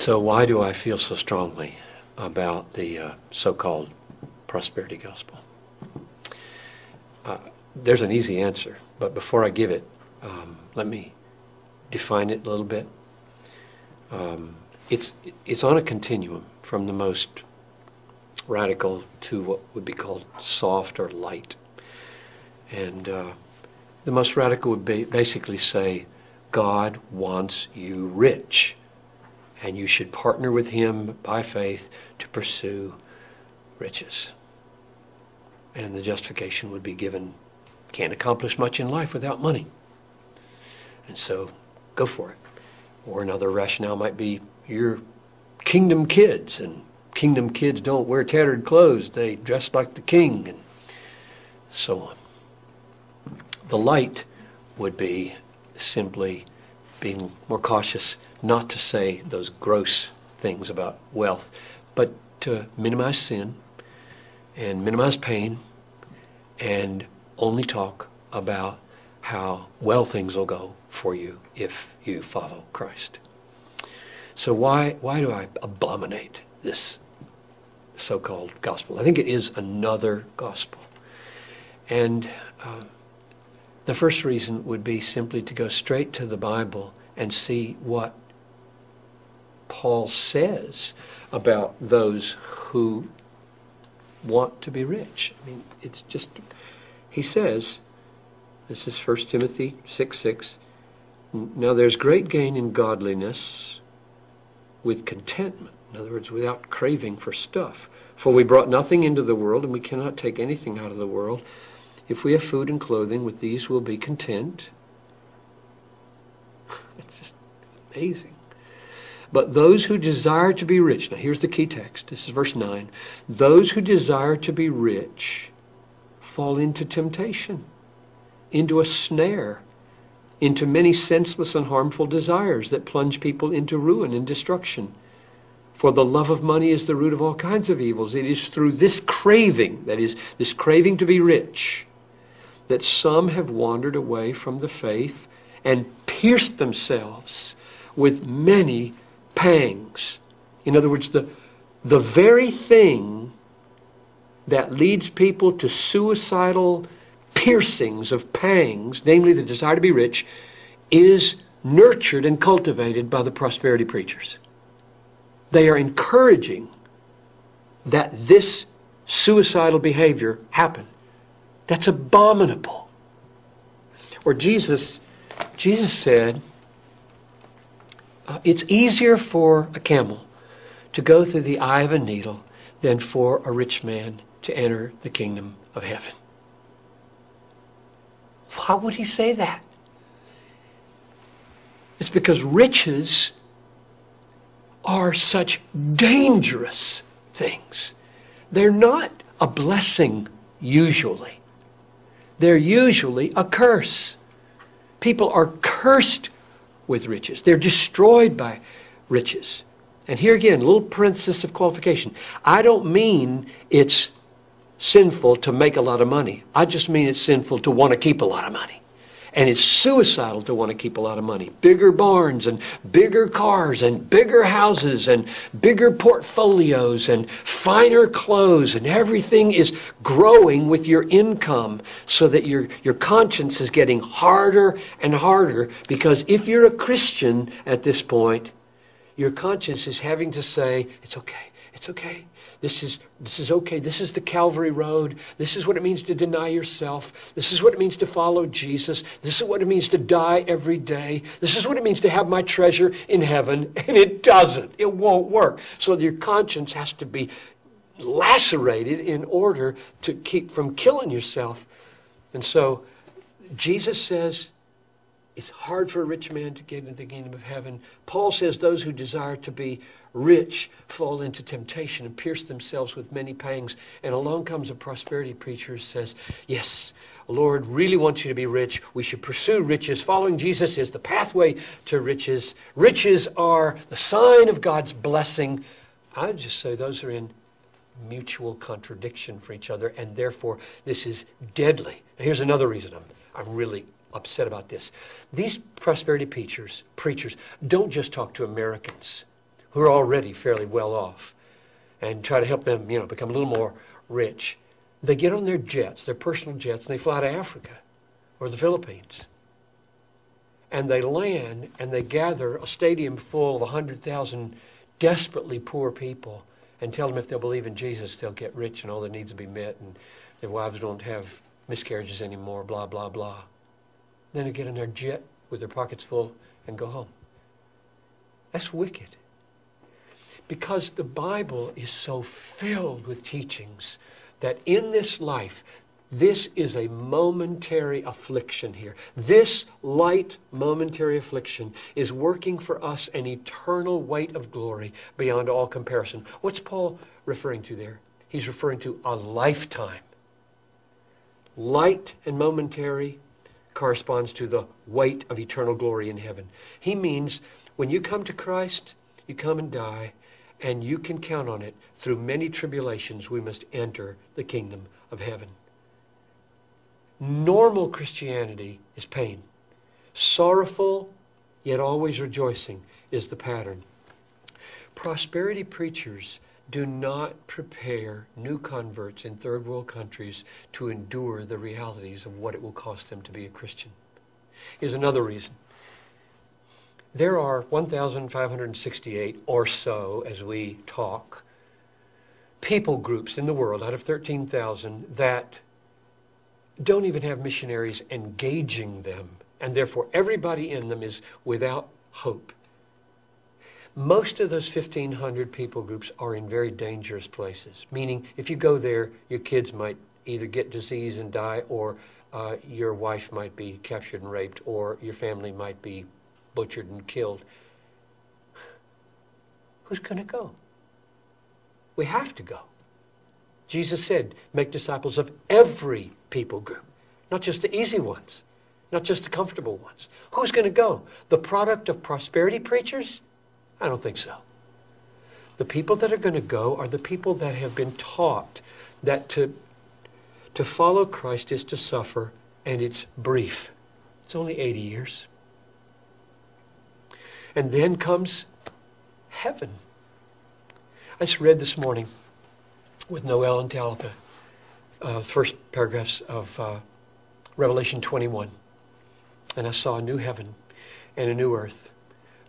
So why do I feel so strongly about the so-called prosperity gospel? There's an easy answer, but before I give it, let me define it a little bit. It's on a continuum from the most radical to what would be called soft or light. And the most radical would be basically say, God wants you rich, and you should partner with him by faith to pursue riches. And the justification would be given, can't accomplish much in life without money. And so go for it. Or another rationale might be, you're kingdom kids, and kingdom kids don't wear tattered clothes. They dress like the king, and so on. The light would be simply being more cautious not to say those gross things about wealth, but to minimize sin and minimize pain and only talk about how well things will go for you if you follow Christ. So why do I abominate this so-called gospel? I think it is another gospel. And the first reason would be simply to go straight to the Bible and see what Paul says about those who want to be rich. I mean, it's just, he says, this is 1 Timothy 6:6, now there's great gain in godliness with contentment. In other words, without craving for stuff. For we brought nothing into the world, and we cannot take anything out of the world. If we have food and clothing, with these we'll be content. It's just amazing. But those who desire to be rich, now here's the key text, this is verse 9. Those who desire to be rich fall into temptation, into a snare, into many senseless and harmful desires that plunge people into ruin and destruction. For the love of money is the root of all kinds of evils. It is through this craving, that is, this craving to be rich, that some have wandered away from the faith and pierced themselves with many pangs. In other words, the very thing that leads people to suicidal piercings of pangs, namely the desire to be rich, is nurtured and cultivated by the prosperity preachers. They are encouraging that this suicidal behavior happen. That's abominable. Or Jesus said, it's easier for a camel to go through the eye of a needle than for a rich man to enter the kingdom of heaven. Why would he say that? It's because riches are such dangerous things. They're not a blessing usually. They're usually a curse. People are cursed with riches. They're destroyed by riches. And here again, a little parenthesis of qualification. I don't mean it's sinful to make a lot of money. I just mean it's sinful to want to keep a lot of money. And it's suicidal to want to keep a lot of money. Bigger barns and bigger cars and bigger houses and bigger portfolios and finer clothes, and everything is growing with your income so that your conscience is getting harder and harder, because if you're a Christian at this point, your conscience is having to say, it's okay, it's okay. This is okay. This is the Calvary Road. This is what it means to deny yourself. This is what it means to follow Jesus. This is what it means to die every day. This is what it means to have my treasure in heaven. And it doesn't. It won't work. So your conscience has to be lacerated in order to keep from killing yourself. And so Jesus says, it's hard for a rich man to get into the kingdom of heaven. Paul says those who desire to be rich fall into temptation and pierce themselves with many pangs. And along comes a prosperity preacher who says, yes, the Lord really wants you to be rich. We should pursue riches. Following Jesus is the pathway to riches. Riches are the sign of God's blessing. I would just say those are in mutual contradiction for each other, and therefore this is deadly. Now, here's another reason I'm really upset about this. These prosperity preachers don't just talk to Americans who are already fairly well off and try to help them, become a little more rich. They get on their jets, their personal jets, and they fly to Africa or the Philippines. And they land and they gather a stadium full of 100,000 desperately poor people and tell them if they'll believe in Jesus, they'll get rich and all their needs will be met and their wives don't have miscarriages anymore, blah, blah, blah. Then they get in their jet with their pockets full and go home. That's wicked. Because the Bible is so filled with teachings that in this life, this is a momentary affliction here. This light momentary affliction is working for us an eternal weight of glory beyond all comparison. What's Paul referring to there? He's referring to a lifetime. Light and momentary corresponds to the weight of eternal glory in heaven. He means when you come to Christ, you come and die, and you can count on it. Through many tribulations, we must enter the kingdom of heaven. Normal Christianity is pain. Sorrowful, yet always rejoicing, is the pattern. Prosperity preachers do not prepare new converts in third world countries to endure the realities of what it will cost them to be a Christian. Here's another reason. There are 1,568 or so, as we talk, people groups in the world out of 13,000 that don't even have missionaries engaging them, and therefore everybody in them is without hope. Most of those 1,500 people groups are in very dangerous places, meaning if you go there, your kids might either get disease and die, or your wife might be captured and raped, or your family might be butchered and killed. Who's going to go? We have to go. Jesus said, make disciples of every people group, not just the easy ones, not just the comfortable ones. Who's going to go? The product of prosperity preachers? I don't think so. The people that are going to go are the people that have been taught that to follow Christ is to suffer, and it's brief. It's only 80 years. And then comes heaven. I just read this morning with Noel and Talitha, first paragraphs of Revelation 21. And I saw a new heaven and a new earth.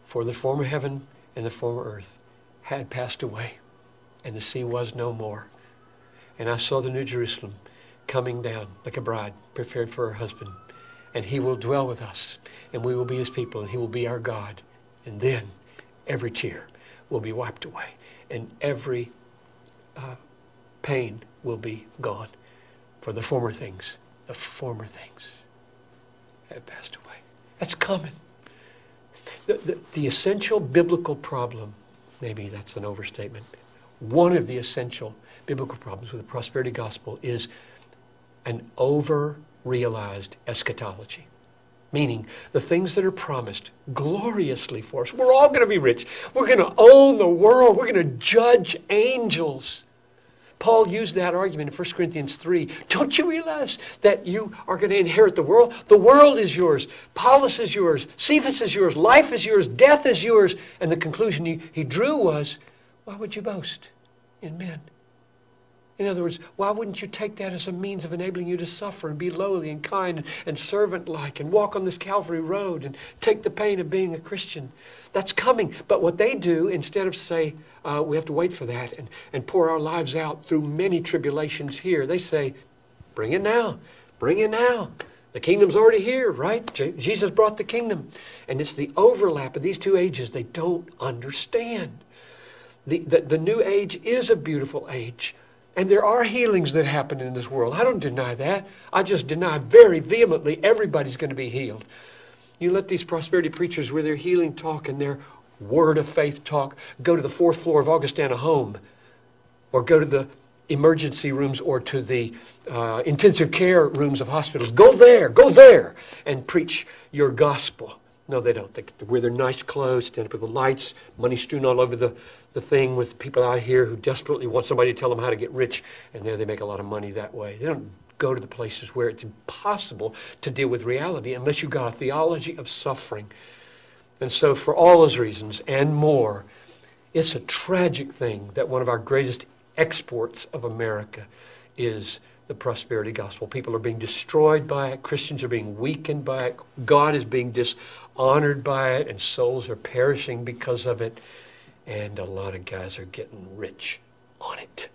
For the former heaven and the former earth had passed away, and the sea was no more. And I saw the new Jerusalem coming down like a bride prepared for her husband. And he will dwell with us, and we will be his people, and he will be our God. And then every tear will be wiped away, and every pain will be gone. For the former things have passed away. That's coming. The essential biblical problem, maybe that's an overstatement, one of the essential biblical problems with the prosperity gospel is an over-realized eschatology. Meaning, the things that are promised gloriously for us. We're all going to be rich. We're going to own the world. We're going to judge angels. Paul used that argument in 1 Corinthians 3. Don't you realize that you are going to inherit the world? The world is yours. Paulus is yours. Cephas is yours. Life is yours. Death is yours. And the conclusion he drew was, why would you boast in men? In other words, why wouldn't you take that as a means of enabling you to suffer and be lowly and kind and servant-like and walk on this Calvary road and take the pain of being a Christian? That's coming. But what they do, instead of say, we have to wait for that and pour our lives out through many tribulations here, they say, bring it now. Bring it now. The kingdom's already here, right? Jesus brought the kingdom. And it's the overlap of these two ages they don't understand. The new age is a beautiful age. And there are healings that happen in this world. I don't deny that. I just deny very vehemently everybody's going to be healed. You let these prosperity preachers with their healing talk and their word of faith talk go to the 4th floor of Augustana Home, or go to the emergency rooms or to the intensive care rooms of hospitals. Go there and preach your gospel. No, they don't. They wear their nice clothes, stand up with the lights, money strewn all over the thing, with people out here who desperately want somebody to tell them how to get rich, and there they make a lot of money that way. They don't go to the places where it's impossible to deal with reality unless you've got a theology of suffering. And so for all those reasons and more, It's a tragic thing that one of our greatest exports of America is the prosperity gospel. People are being destroyed by it. Christians are being weakened by it. God is being dishonored by it, and souls are perishing because of it. And a lot of guys are getting rich on it.